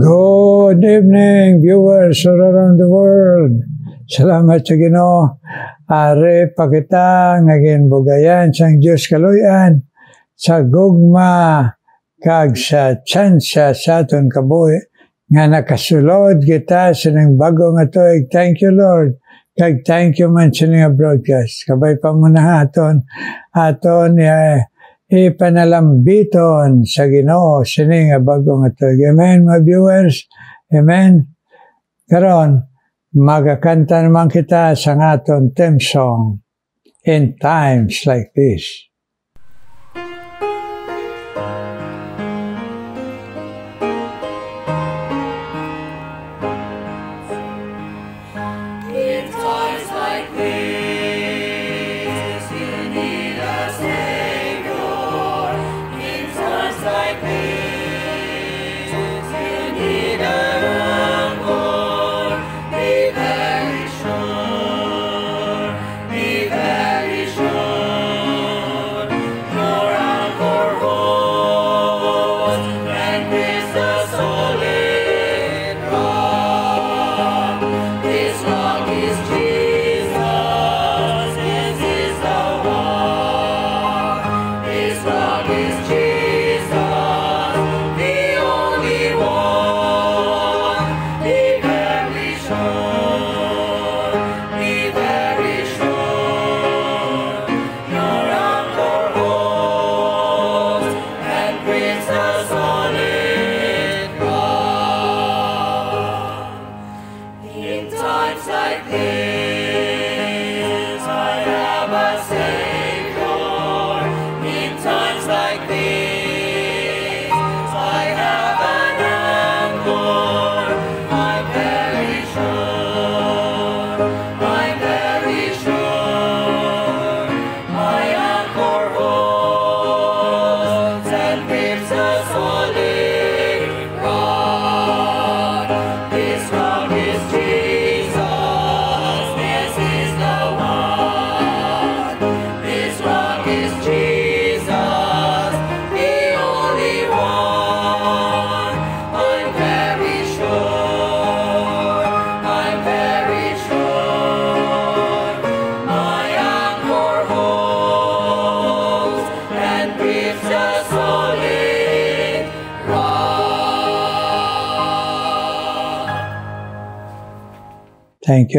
Good evening, viewers all around the world. Salamat sa Ginoo. Are pakita nga ginbugayan sang Dios kaluyan sa gugma kag sa tsansya sa aton kabuhi nga nakasulod kita sa ning bago nga tuig. Thank you, Lord. Kag thank you man sa ning broadcast. Kabay pa muna aton ipanalambiton sa Ginoo sining bago nga tuig. Amen, mga viewers. Amen. Karon magakanta naman kita sa aton theme song, In Times Like This.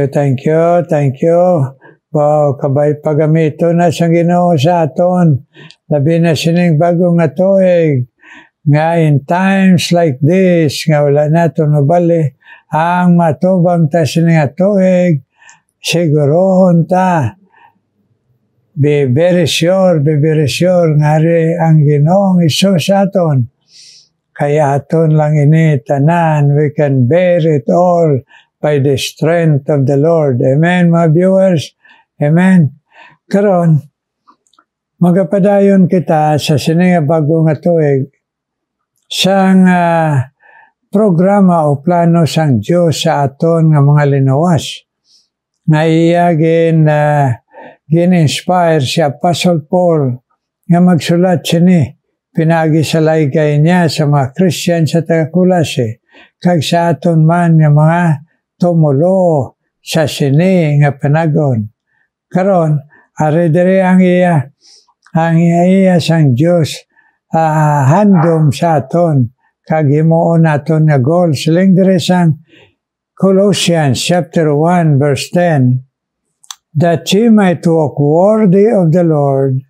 Thank you. Wow, kabay pagamito na sa Ginoo sa aton. Labi na sining bago nga tuig. Nga in times like this, nga wala nato nubali, ang matubang ta sining nga tuig, sigurohon ta. Be very sure, nga rin ang Ginoong Isus sa aton. Kaya aton lang ini tanan, we can bear it all by the strength of the Lord. Amen, mga viewers. Amen. Karon, magapadayon kita sa sininga bago nga tuig sang programa o plano sang Diyos sa aton nga mga linawas. Nga iya gin-inspire si Apostle Paul nga magsulat sini. Pinagi sa laygay niya sa mga Christian sa Taga-Kulase. Kag sa aton man nga mga tumulo sa sini nga panagon. Karon, ari diri ang iya sang Dios handom sa aton kag himuon naton nga goal siling diri sang Colossians chapter 1 verse 10, that ye might walk worthy of the Lord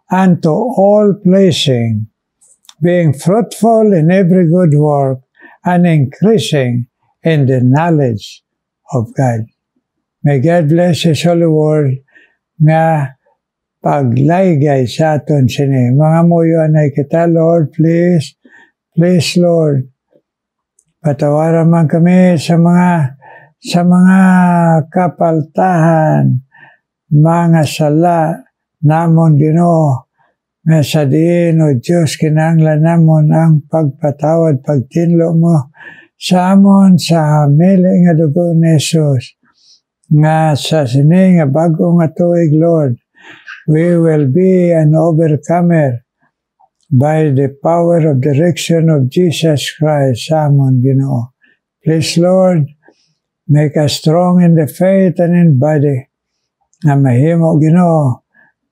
unto all pleasing, being fruitful in every good work and increasing in the knowledge of God. May God bless His holy word nga paglaygay sa aton sini. Mga muyo anay kita, Lord, please, Lord, patawaran man kami sa mga kapaltahan, mga sala namon Ginoo, nga sa diin o Diyos kinahanglan namon ang pagpatawad, pagtinlo mo sa amon sa hamili nga dugo ni Jesus, nga sa sini nga bago nga tuig, Lord, we will be an overcomer by the power of the resurrection of Jesus Christ sa amon Ginoo. Please Lord, make us strong in the faith and in body, na mahimo Ginoo,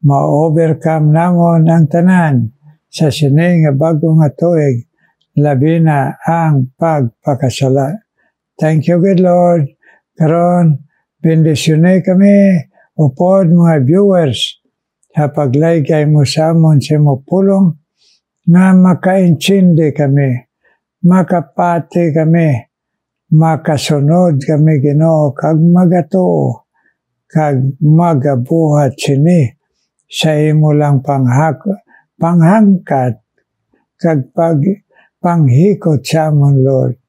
ma-overcome namon ang tanan sa sini nga bago nga tuig, labi na ang pagpakasala. Thank you, good Lord. Karon, bendisyonay kami, upod mga viewers, sa paglaygay mo sa amon sa mo pulong, nga makaintindi kami, makapati kami, makasunod kami Ginoo, kag magatuo, kag magabuhat sini, sa imo lang panghangkat, kag panghikot sa amon Lord.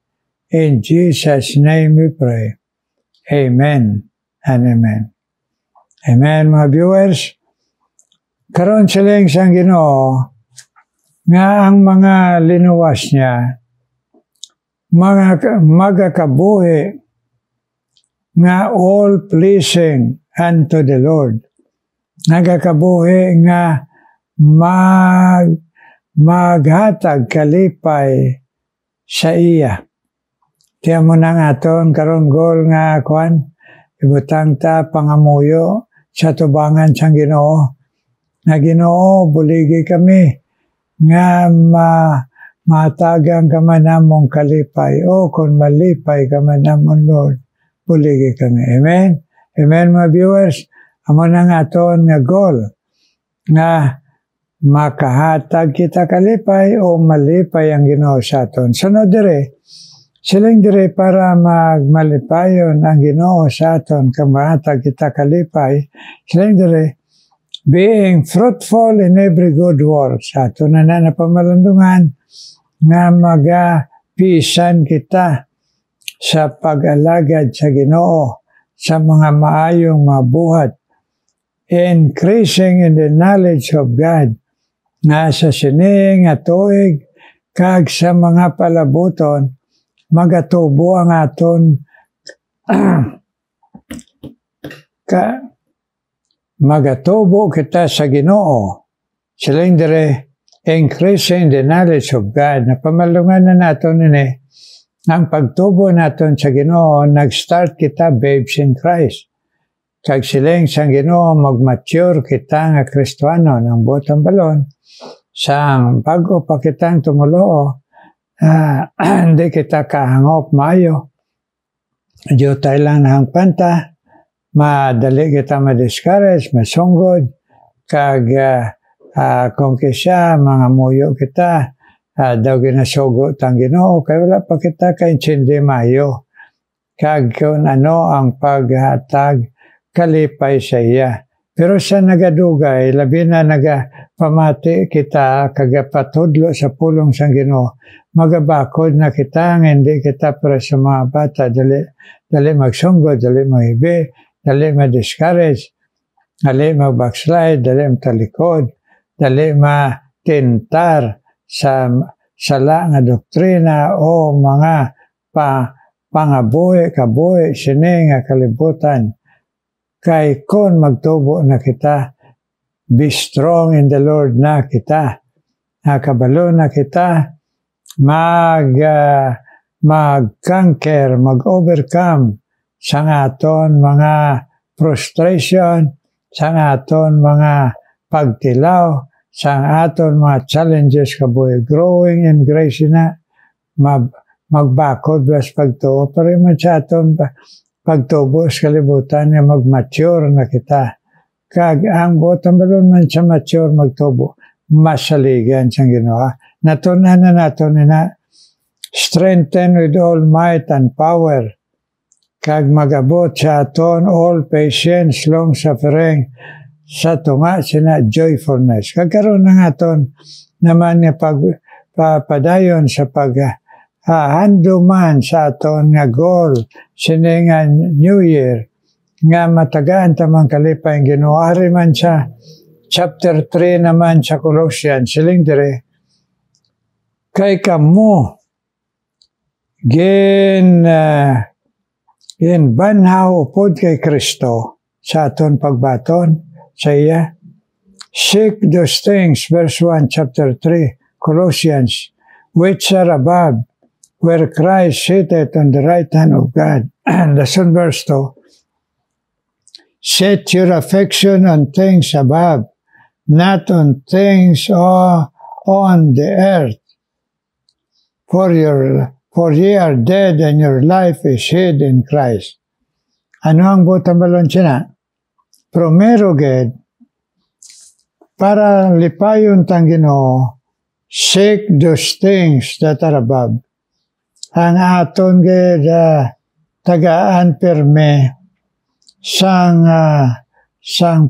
In Jesus' name we pray. Amen and amen. Amen mga viewers. Karon siling sang Ginoo, nga ang mga linuwas niya, magakabuhi, nga all pleasing unto the Lord. Nagakabuhi nga maghatag kalipay sa iya. Tiyan mo na nga aton karon goal nga kwan, ibutang ta pangamuyo sa tubangan sang Ginoo. Na Ginoo, buligi kami nga matagang ka man namong kalipay o kung malipay ka man namon Lord, buligi kami. Amen? Amen mga viewers? Amo na nga aton nga goal nga makahatag kita kalipay o malipay ang Ginoo sa aton. Sunod dire, siling dire para magmalipayon ang Ginoo sa aton, kamahatag kita kalipay, siling dire, being fruitful in every good work. Sa aton na napamalandungan nga magapisan kita sa pag-alagad sa Ginoo, sa mga maayong mabuhat, increasing in the knowledge of God, nga sa sining nga tuig, kag sa mga palabuton, magatubo ang aton magatubo kita sa Ginoo. Siling dire, increasing the knowledge of God. Napamalungan na naton ini, ang pagtubo naton sa Ginoo, nag-start kita babes in Christ. Kag siling sang Ginoo, mag-mature kita nga Kristiyano ng botang balon, sang bago pa kitang tumuloo, hindi kita kahangop mayo. Diyo tayo lang nahangpanta, madali kita ma-discourage, masunggod, kag kung kisya, mga muyo kita, daw ginasugo tang Ginoo, kaya wala pa kita kaintindi mayo. Kag kung ano ang paghatag kalipay sa iya. Pero sa nagadugay, labi na nagapamati kita, kagapatudlo sa pulong sang Ginoo, magabakod na kita, hindi kita para sa mga bata, dali magsunggod, dali mahibi, dali ma-discourage, dali mag-backslide, dali matalikod, dali matintar sa sala nga doktrina o mga pangabuhi, kabuhi, sini nga kalibutan. Kay kon magtubo na kita, be strong in the Lord na kita, nakabalo na kita, mag-conquer, mag-overcome sa aton mga frustration, sa aton mga pagtilaw, sa aton mga challenges kabuhi, growing in grace na, magbakod blas pagtuo, pero man sa aton pagtubo sa kalibutan nga mag-mature na kita. Kag ang botang balon man sa mature magtubo, masaligan siyang Ginoo. Natunan na nato na strengthen with all might and power. Kag magabot sa aton all patience, long suffering, sa tunga sina joyfulness. Kagkaroon ng aton naman nga pagpadayon sa handuman sa aton nga goal, sini nga New Year, nga matagaan tamang kalipay ang Ginoo. Ari man sa chapter 3 naman sa Colossians, siling dire, kay kamo, banhaw upod kay Kristo sa aton pagbaton sa iya, Seek those things, verse 1, chapter 3, Colossians, which are above, where Christ sitteth on the right hand of God. Lesson verse 2, set your affection on things above, not on things on the earth. For ye are dead, and your life is hid in Christ. Ano ang butang balon siya? Primero ged, para lipayon tang Ginoo, seek those things that are above. Ang aton ged tagaan perme sang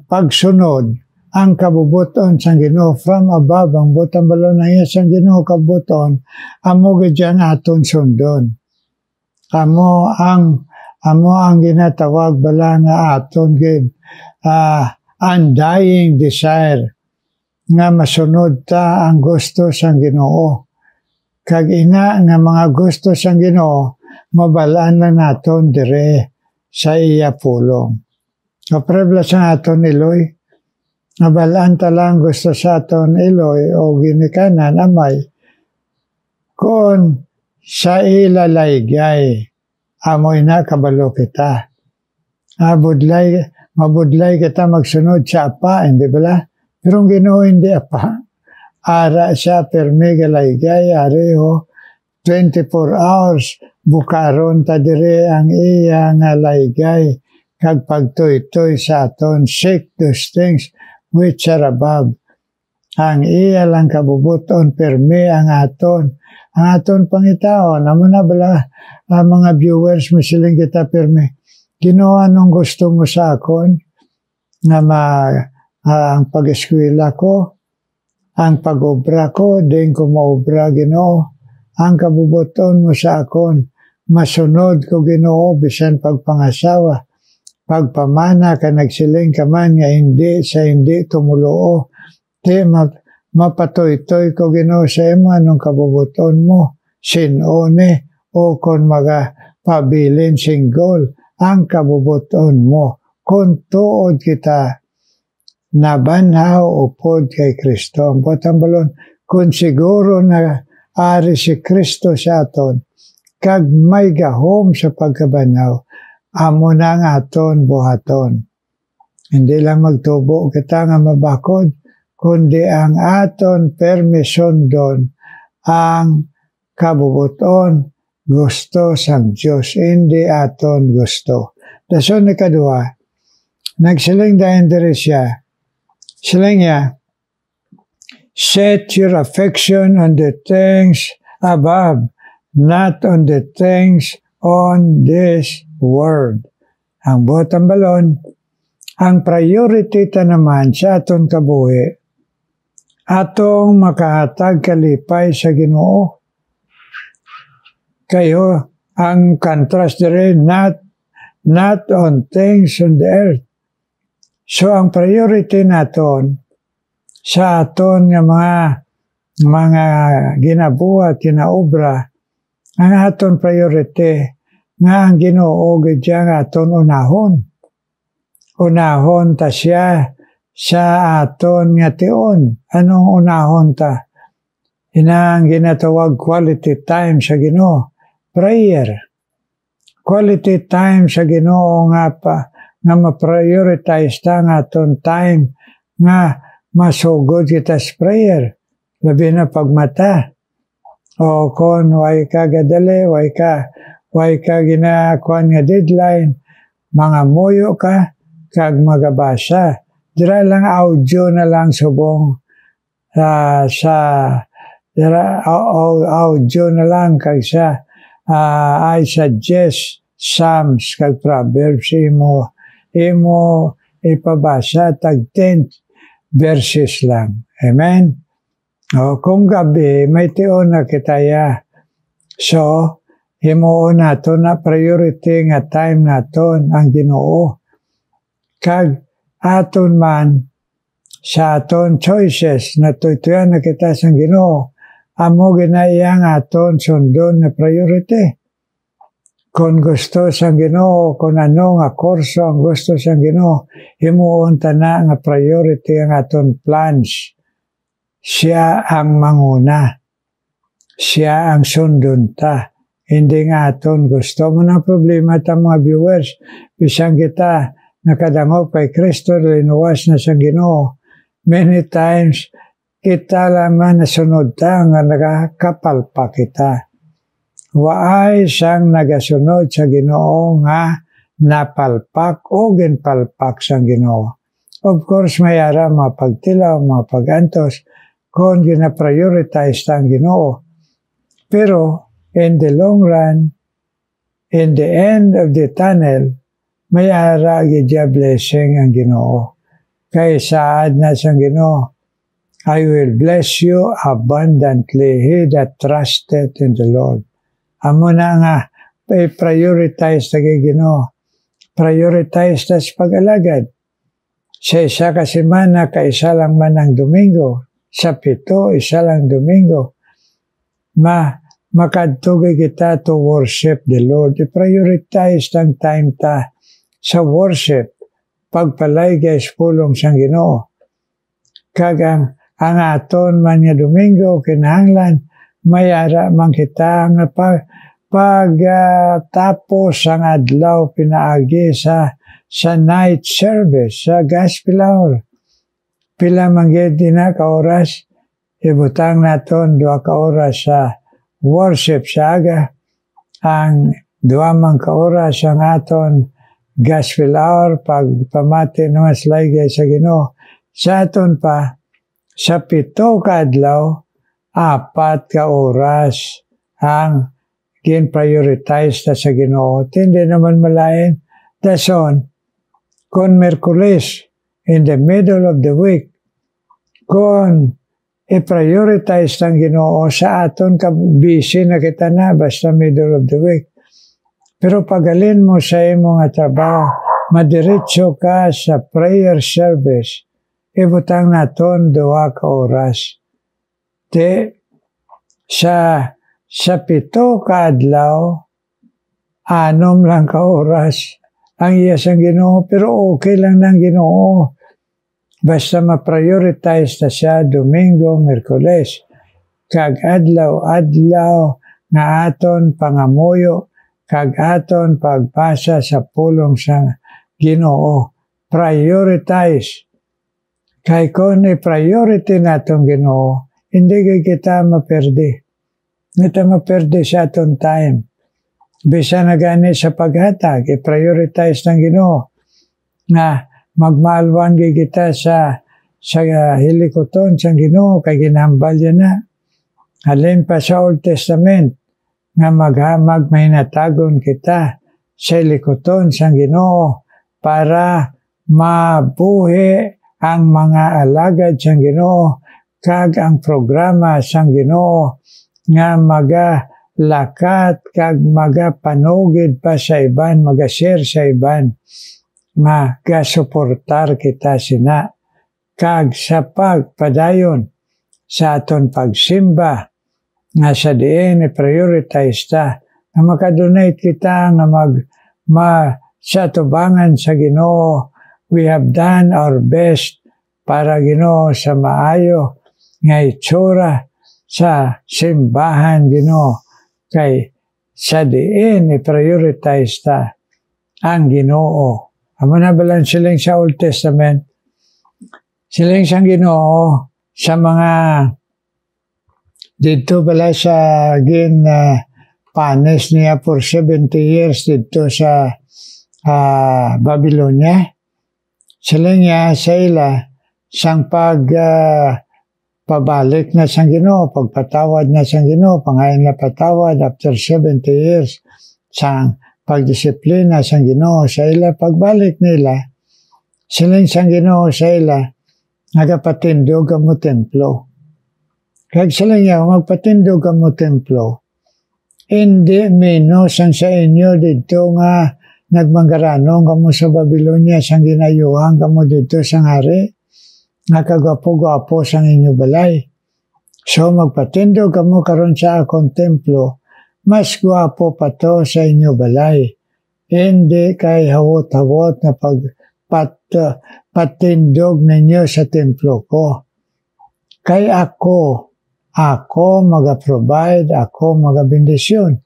pagsunod ang kabubuton sang Ginoo from above. Ang butang balon na iya sang Ginoo kabuton, amo gid ang aton sundon. Amo ang ginatawag bala nga aton gid undying desire nga masunod ta ang gusto sang Ginoo. Kag ina nga mga gusto sang Ginoo, mabalaan lang naton dire sa iya pulong. Kaprebla sa aton iloy, mabalaan ta lang gusto sa aton iloy o ginikanan amay kung sa ilalaygay amoy na kabalo kita. Mabudlay kita magsunod sa apa, hindi bala? Pero ang Ginoo hindi apa. Ara siya permi galaygay, areho 24 hours bukaron ta dire ang iya nga laygay kag pagtoy-toy sa aton. Seek those things which are above. Ang iya lang kabubuton permi ang aton pangitaon. Amo na bala ang mga viewers mo siling kita permi. Ginoo, anong gusto mo sa akon nga ang pag-eskwela ko, ang pag-obra ko, din ko maobra Ginoo. Ang kabubuton mo sa akon, masunod ko Ginoo bisan pagpangasawa, pagpamana ka nagsiling ka man nga hindi tumuloo. Di mapatoy-toy ko Ginoo sa imo anong kabubuton mo, sinone o kon pabilin singgol ang kabubuton mo. Kung tuod kita nabanhaw upod kay Kristo. Ang butang balon, kung siguro na ari si Kristo sa aton, kag may gahom sa pagkabanhaw, amo na nga aton buhaton. Hindi lang magtubo kita nga mabakod, kundi ang aton permission doon, ang kabubuton, gusto sang Diyos, hindi aton gusto. Dason ni kadua, nagsiling dahin diri siya, siling niya, set your affection on the things above, not on the things on this world. Ang bottom balon, ang priority ta naman sa aton kabuhi, atong makahatag kalipay sa Ginoo. Kayo, ang contrast dire, not on things on the earth. So, ang priority naton sa aton nga mga ginabuhat, ginaobra, ang aton priority nga ang Ginoo gidya nga aton unahon. Unahon ta siya sa aton nga tion. Anong unahon ta? Inang ginatawag quality time sa Ginoo. Prayer. Quality time sa Ginoo nga ma-prioritize ta nga aton time nga masugod kita sa prayer. Labi na pagmata. O kon way ka gadali, way ka ginakuan nga deadline, mga muyo ka, kag magabasa. Dira lang audio na lang subong audio na lang kag sa I suggest Psalms kag Proverbs imo ipabasa tag 10 verses lang. Amen? O, kung gabi, may tion na kitaya. So, himuon nato na priority nga time naton ang Ginoo. Kag aton man, sa aton choices na tuytuyan na kita sa Ginoo, amo ginaiya nga aton sundon na priority. Kung gusto sang Ginoo, kung ano nga kurso ang gusto sang Ginoo, himuon ta na nga priority ang aton plans. Siya ang manguna. Siya ang sundon ta. Hindi nga aton gusto mo na problema ta mga viewers. Bisang kita nakadangop kay Kristo, linuwas na sa Ginoo. Many times, kita lamang nasunod ta nga nakakapalpa kita. Waay siyang nagasunod sa Ginoo nga napalpak o ginpalpak sa Ginoo. Of course, mayara mapagtilaw, mapagantos kung gina-prioritize ang Ginoo. Pero, in the long run, in the end of the tunnel, mayara gidya blessing ang Ginoo. Kay saad na sa Ginoo, I will bless you abundantly, he that trusted in the Lord. Amo na nga, prioritize na Ginoo. Prioritize na sa pag-alagad. Sa isa ka semana, kaisa lang man ang Domingo. Sa 7, isa lang Domingo. Makadtugay kita to worship the Lord. I-prioritize ng time ta sa worship. Pagpalay guys pulong sang Ginoo. Kagang ang aton man nga Domingo kinahanglan mayara man kita nga tapos ang adlaw pinaagi sa night service sa gospel hour. Pila man gyud na ka oras ibutang naton 2 ka oras sa worship sa aga. Ang 2 man ka oras ang aton gospel hour pagpamati naman slaygay sa Ginoo. Sa aton pa sa 7 ka adlaw 4 ka oras ang gin-prioritize na sa Ginoo. Hindi naman malain. Dason, kung Merkulis, in the middle of the week, kung i-prioritize ng Ginoo sa aton ka busy na kita na basta middle of the week. Pero pagalin mo sa imo nga trabaho, madiretso ka sa prayer service, ibutang naton 2 ka oras. Sa 7 ka adlaw, 6 lang ka oras ang iyas ang Ginoo, pero okay lang ng Ginoo. Basta ma-prioritize na siya Domingo, Merkules, kag adlaw-adlaw nga aton pangamuyo, kag aton pagpasa sa pulong sa Ginoo. Prioritize. Kay kung i-priority natong Ginoo, hindi kita maperdi. Hindi maperdi sa atong time. Bisa na gani sa paghatag, i-prioritize ng Ginoo. Na magmaalwan kita sa hilikoton sa Ginoo, kay ginambal yan na. Halin pa sa Old Testament, nga maghamag mahinatagon kita sa hilikoton sa Ginoo para mabuhi ang mga alagad sa Ginoo kag ang programa sa Ginoo nga magalakat kag magapanugid pa sa iban, magashare sa iban, magasuportar kita sina kag sa pagpadayon sa aton pagsimba nga sa diin i-prioritize ta nga makadonate kita nga sa tubangan sa Ginoo. We have done our best para Ginoo sa maayo nga itsura sa simbahan Ginoo, kay sa diin i-prioritize ta ang Ginoo. Amo na balan siling sa Old Testament, siling sang Ginoo sa mga dito bala sa panis niya for 70 years dito sa Babylonia. Siling niya sa ila sang pabalik na sang Ginoo, pagpatawad na sang Ginoo, pangayon na patawad after 70 years sang pagdisiplina sang Ginoo sa ila, pagbalik nila siling sang Ginoo sa ila nagapatindog ang mo templo. Kag sila niya magpatindog ang mo templo, hindi menos ang sa inyo dito nga nagmanggaranong kamo sa Babylonia sang ginayuhan kamo dito sang hari nga kagwapo-gwapo sang inyo balay. So magpatindog kamo karon sa akong templo mas gwapo pa to sa inyo balay. Hindi kay hawot-hawot na patindog ninyo sa templo ko. Kay ako mag-provide, ako mag-bendisyon.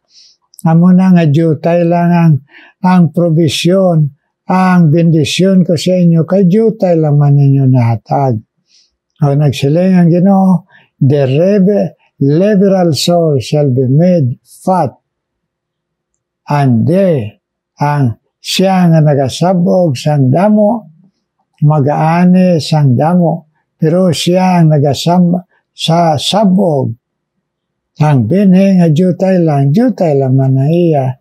Amo na nga jutay lang ang provision, ang bendisyon ko sa inyo, kay jutay lang man ninyo nahatag. O nagsiling ang Ginoo, the liberal soul shall be made fat. And ang siya nga nagasabog sang damo, magaani sang damo, pero siya ang sa sabog. Ang bini nga jutay lang man na iya,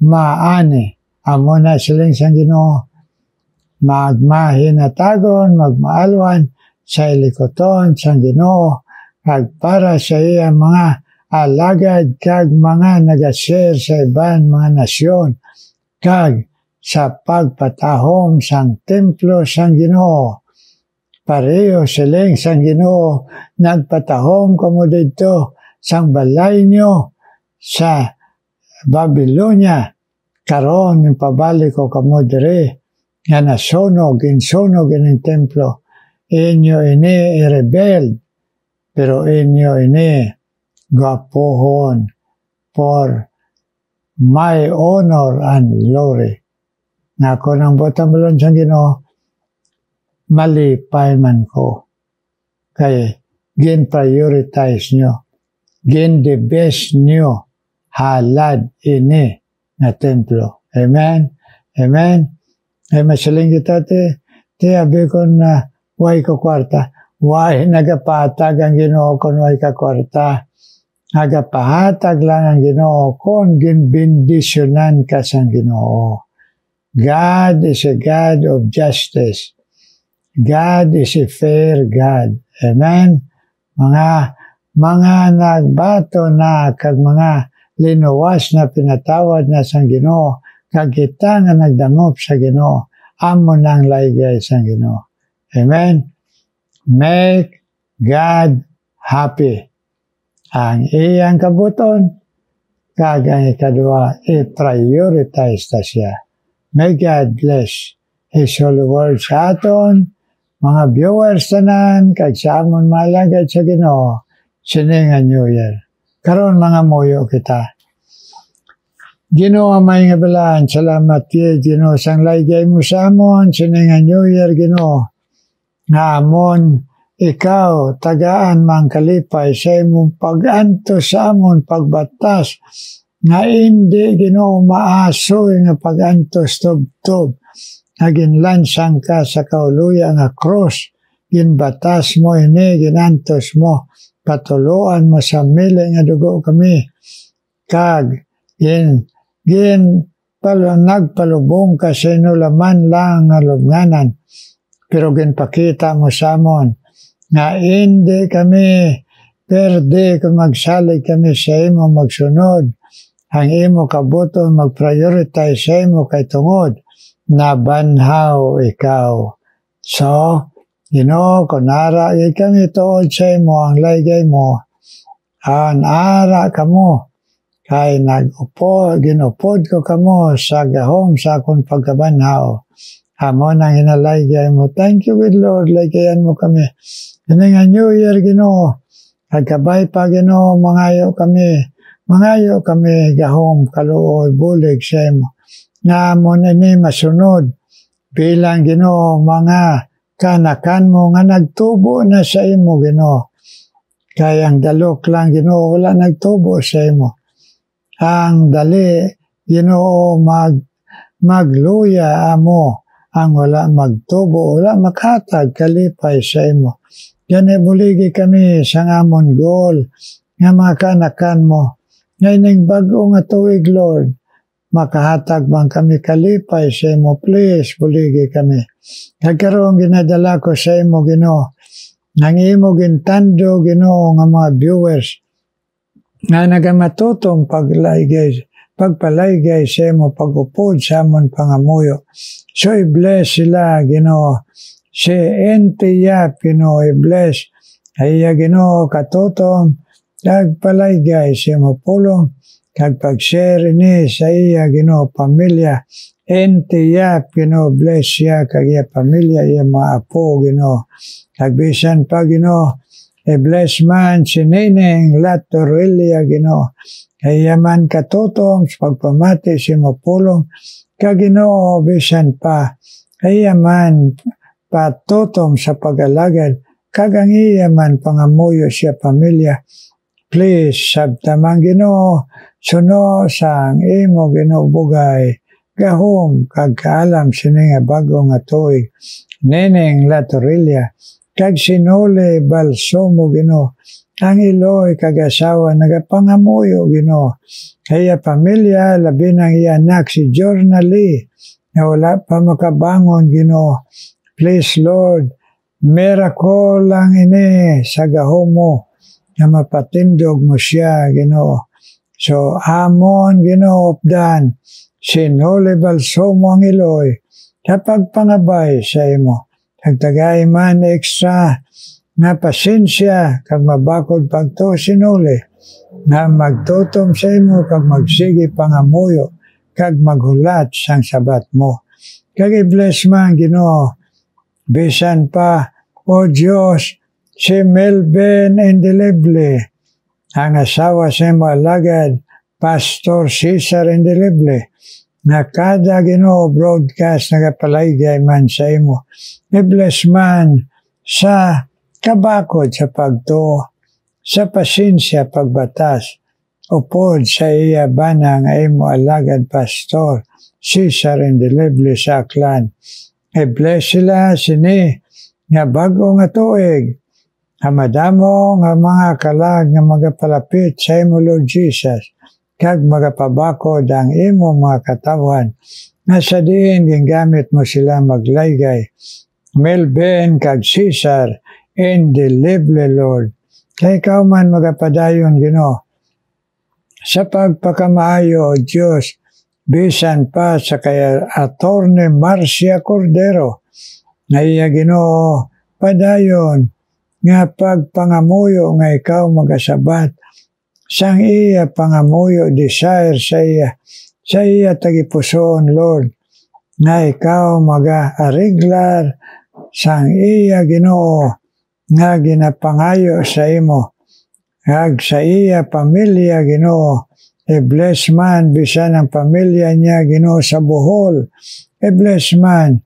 maani. Amo na siling sang Ginoo, magmahinatagon, magmaalwan, sa ilikoton sang Ginoo, kag para sa iya mga alagad kag mga nagashare sa iban mga nasyon, kag sa pagpatahom sang templo sang Ginoo. Pareho siling sang Ginoo, nagpatahom kamo dito sang balay nyo sa Babylonia. Karon yung pabalik ko kamo dire, nga insunog in templo. Inyo ini i-rebel, pero inyo ini gwapohon for my honor and glory. Nga ko nang botang balon sang Ginoo, malipay man ko. Kay gin-prioritize nyo, gin-the-best nyo, halad ini na templo. Amen? Amen? Ay masaling kita abi ko na way ka kwarta. Way nagapatag ang Ginoo kon way ka kwarta. Nagapahatag lang ang Ginoo kon ginbendisyonan ka sang Ginoo. God is a God of justice. God is a fair God. Amen? Mga nagbato na kag mga linuwas na pinatawad na sang Ginoo, kag kita nga nagdangop sa Ginoo, amo nang laygay sang Ginoo. Amen? Make God happy. Ang iyang kabuton, kag ang ikadua, i-prioritize ta siya. May God bless His holy word sa aton, mga viewers tanan, kag sa amon malagad sa Ginoo, siningan New Year. Karon mga moyo kita. Ginoo may nga balaan, salamat kay Ginoo sang laygay mo sa amon, siningan New Year Ginoo. Nga amon, ikaw, tagaan mang kalipay sa imong pag-anto sa amon pagbatas, nga hindi Ginoo maasoy nga pag-antos tub-tub, nga ginlansang ka sa kauluya nga cross, ginbatas mo ini, ginantos mo, patuluan mo sa mili nga dugo kami, kag nagpalubong ka sa inulaman lang nga lubnganan, pero ginpakita mo sa amon, nga hindi kami perde kung magsalig kami sa imo magsunod, ang imo kabuton mag-prioritize sa imo kay tungod, na banhaw ikaw. So, kung ara kami tuod sa imo, ang laygay mo, ang ara kamo, kay ginupod ko kamo sa gahom sa akong pagkabanhaw. Amo nang hinalaygay mo. Thank you with Lord, laygayan mo kami. Ini nga New Year Ginoo, kagkabay pa Ginoo, mangayo kami gahom, kaluoy, bulig sa imo. Nga mo ini masunod, bilang Ginoo, mga kanakan mo nga nagtubo na sa imo Ginoo. Kaya ang dalok lang Ginoo, wala nagtubo sa imo. Ang dali Ginoo, magluya amo, ang wala magtubo, wala makatag kalipay sa imo. Gani buligi kami sa amon goal, nga mga kanakan mo. Ngayon bago nga tuig Lord, makahatag bang kami kalipay sa imo, please, buligi kami. Nagkaroon ginadala ko sa imo Ginoo, nang imo gintando Ginoo nga mga viewers, nga nagamatutong pagpalaygay sa imo, pagupod sa amon pangamuyo. So i-bless sila Ginoo, si Entiyap Ginoo, i-bless, ay Ginoo katutong, nagpalaygay sa imo pulong, kag pag-share ni sa iya Ginoo pamilya, entiyap Ginoo bless siya kag iya pamilya, iya mga apo Ginoo, kag bisan pa Ginoo bless man si Neneng Latorilla Ginoo, kaya man katutong sa pagpamati si mapulong kag Ginoo bisan pa kaya man patutong sa pag-alagad kag ang iya man pangamuyo siya pamilya. Please sabtamang Ginoo suno sang imo Ginoo bugay gahom kag kaalam sini nga bago nga tuig Neneng Latorilla kag sinuli Balsomo Ginoo, ang iloy kag asawa nagapangamuyo Ginoo, kaya pamilya labi ng iya anak si Jornali na wala pa makabangon Ginoo. Please Lord, miracle lang ini sa gahom mo na mapatindog mo siya Ginoo. So amon Ginoo updan sinuli Balsomo ang iloy kapag pangabay sa imo. Tagtagay man extra nga pasensya kag mabakod pagto sinuli nga magtutom sa imo kag magsige pangamuyo kag maghulat sang sabat mo. Kag i-bless man Ginoo bisan pa o Dios si Melvin Indelible, ang asawa sa imo alagad Pastor Cesar Indelible, na kada Ginoo broadcast nagapalaygay man sa imo. I-bless man sa kabakod sa pagtuo, sa pasensya pagbatas, upod sa iya banang ay mo alagad Pastor Cesar Indelible sa Aklan. I-bless sila sini nga bago nga tuig, hamadamo nga mga kalag nga magapalapit sa imo Lord Jesus, kag magapabakod ang imo mga katawan, nga sa diin gingamit mo sila maglaygay. Melvin kag Cesar Indelible Lord, kay ikaw man magapadayon Ginoo sa pagpakamaayo o Diyos, bisan pa sa kay Attorney Marcia Cordero, na iya Ginoo padayon nga pagpangamuyo nga ikaw magasabat sang iya pangamuyo desire sa iya tagipuson Lord, nga ikaw maga-ariglar sang iya Ginoo nga ginapangayo sa imo kag sa iya pamilya Ginoo. I-bless man bisan ang pamilya niya Ginoo sa Bohol. I-bless man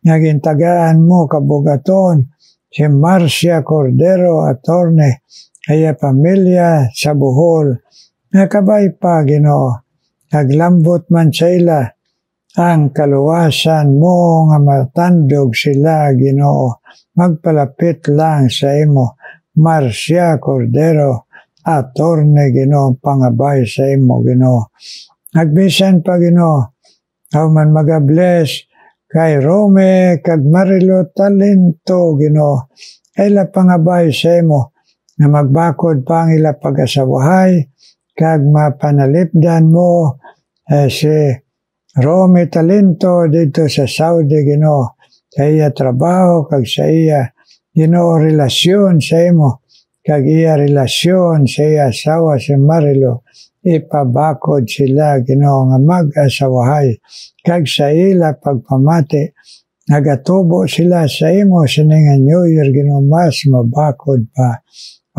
nga gintagaan mo kabugaton si Marcia Cordero Attorney, kaya pamilya sa Bohol, nga kabay pa Ginoo, naglambot man sa ila ang kaluwasan mo nga matandog sila Ginoo, magpalapit lang sa imo Marcia Cordero Attorney Ginoo, pangabay sa imo Ginoo. Nagbisan pa Ginoo, aw man magabless kay Rome kag Marilo Talento Ginoo, ila pangabay sa imo na magbakod pa ang ila pag-asawahay kag mapanalipdan mo si Rome Talento dito sa Saudi Ginoo, sa iya trabaho kag sa iya Ginoo relasyon sa imo kag iya relasyon sa iya asawa si Marilo, ipabakod sila Ginoo nga mag-asawahay kag sa ila pagpamati nagatubo sila sa imo sininga New Year Ginoo, mas mabakod pa.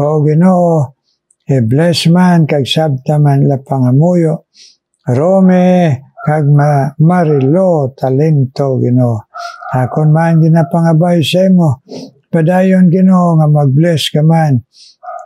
O Ginoo, i-bless man kag sabta man la pangamuyo Rome kag Marilo Talento Ginoo. Akon man ginapangabay sa imo, padayon Ginoo nga mag-bless ka man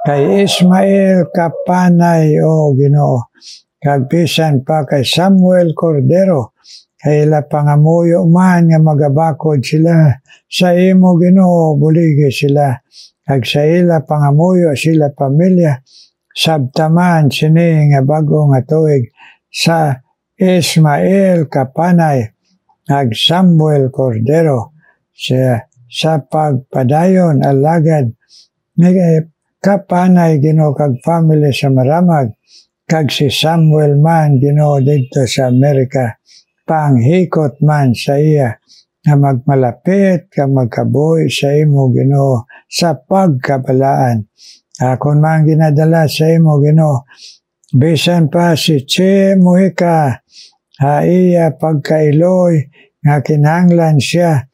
kay Ismael Kapanay o Ginoo, kag bisan pa kay Samuel Cordero, kay ila pangamuyo man nga magabakod sila sa imo Ginoo, buligi sila kag sa ila pangamuyo sila pamilya, sabtaman sini nga bago nga tuig sa Ismael Kapanay kag Samuel Cordero sa pagpadayon alagad ni Kapanay Ginoo kag family sa Maramag, kag si Samuel man Ginoo dito sa Amerika, panghikot man sa iya na magmalapit kag magkabuhi sa imo Ginoo sa pagkabalaan. Akon man ginadala sa imo Ginoo Bisan pa si Che Mujica, iya pagkailoy nga kinahanglan siya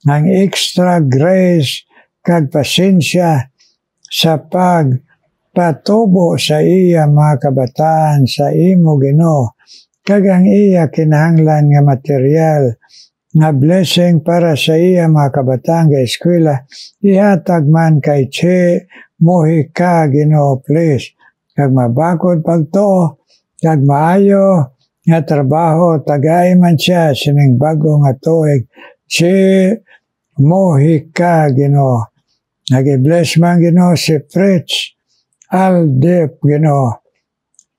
ng extra grace kag pasensya sa pagpatubo sa iya mga kabataan sa imo Ginoo, kag ang iya kinahanglan nga material nga blessing para sa iya mga kabataan nga eskwela ihatag man kay Che Mujica Ginoo, please. Kag mabakod pagtuo kag maayo nga trabaho tagay man siya sining bago nga tuig Che Mujica Ginoo. Nag-bless man Ginoo si Fritz Aldep Ginoo.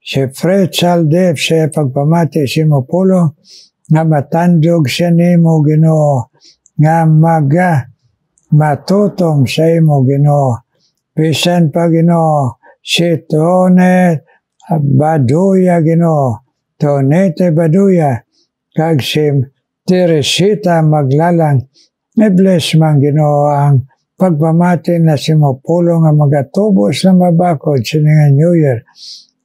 Si Fritz Aldep siya pagpamati si mo pulong nga matandog siya nimo Ginoo nga matutong sa imo Ginoo. Bisan pa Ginoo si Tonet Baduya Ginoo, Tonete Baduya, kag si Teresita Maglalang, i-bless man Ginoo ang pagpamati na si Mopulong nga magatubo sa mabakod sininga New Year,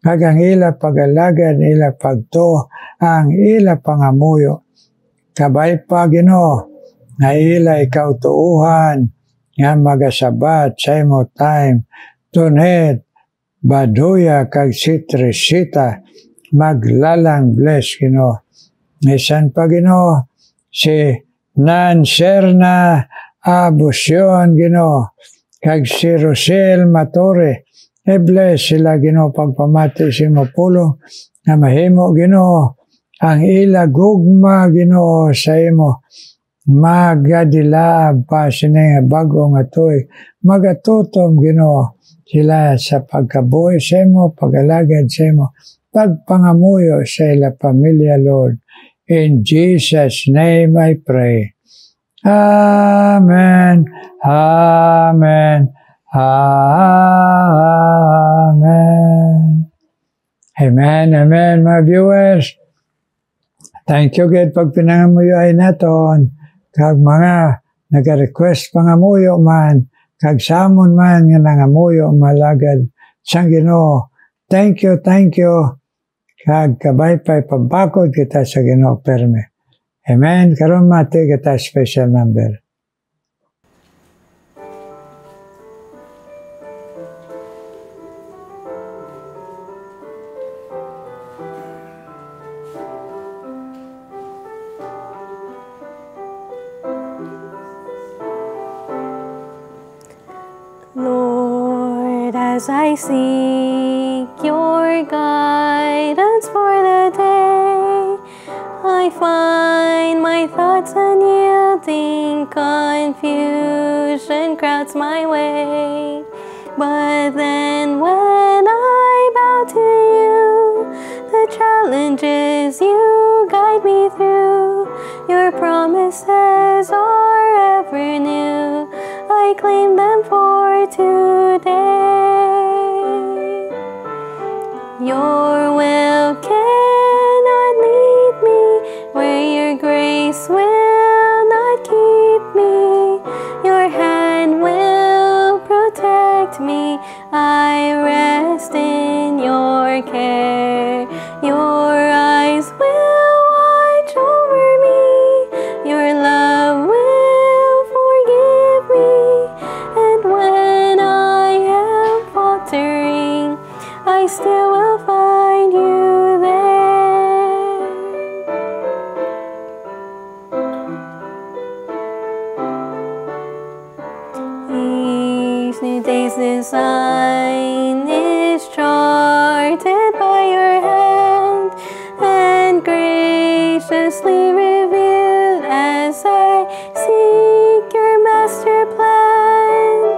kag ang ila pag-alagad, ila pagto, ang ila pangamuyo. Kabay pa Ginoo, na ila ikaw tuuhan, nga magasabat sa imo time, Tonet Baduya kag si Teresita Maglalang, bless Ginoo. Isan pa Ginoo si Nanserna Abusyon Ginoo kag si Rosel Matore, i-bless sila Ginoo pagpamati si Mopulong nga mahimo Ginoo ang ila gugma Ginoo sa imo magadila pa sining bago nga tuig magatutom Ginoo sila sa pagkabuhi sa imo, pag-alagad sa imo, pagpangamuyo sa ila pamilya, Lord. In Jesus' name I pray. Amen. Amen. Amen. Amen. Amen, mga viewers. Thank you, God, pag pinangamuyo ay naton. Kag mga nag-request pangamuyo man, kag samon man nga nangamuyo malagad sang Ginoo. Thank you, thank you. Kag kabay pa'y pabakod kita sa Ginoo perme. Amen. Karon mati kita special number. Lord, as I seek your guidance for the day, I find my thoughts unyielding, confusion crowds my way. But then when I bow to you, the challenges you guide me through, your promises are ever new. I claim them for today. Your will cannot lead me where your grace will not keep me. Your hand will protect me. I rest in your care. Your eyes will watch over me. Your love will forgive me. And when I am faltering, I still will find you there. Each new day's design is charted by your hand and graciously revealed as I seek your master plan.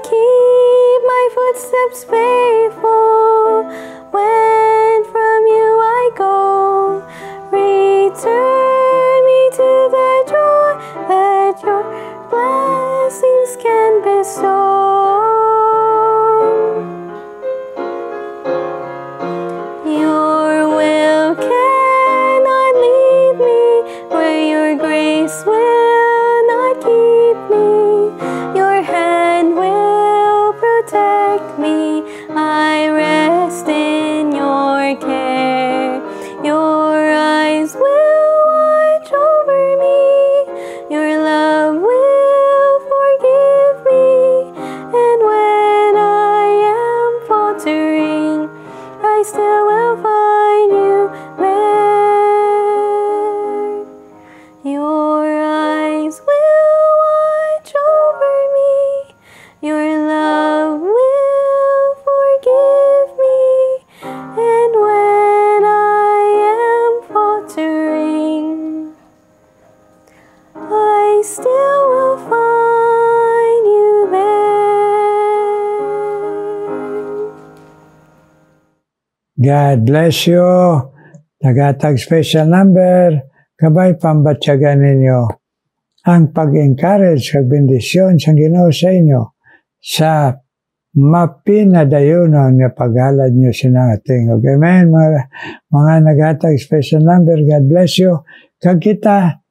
Keep my footsteps faithful when from you I go. Return me to the joy that your blessings can bestow. Your will cannot lead eyes will watch over me. Your love will forgive me. And when I am faltering, I still will find you there. Your eyes will watch over me. Your love will forgive me. And when I am faltering, I still will find you there. God bless you. Tagatag special number, kabay pambatyagan ninyo ang pag-encourage sa bendisyon sa Ginoo sa inyo sa mapinadayunon nga paghalad nyo sinating. Okay, amen, mga nagatag special number, God bless you. Kag kita,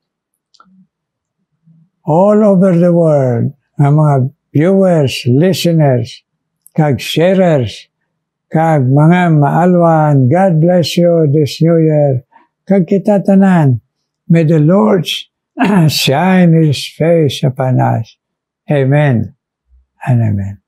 all over the world, ang mga viewers, listeners, kag sharers, kag mga maalwan, God bless you this New Year. Kag kita tanan, may the Lord shine His face upon us. Amen and amen.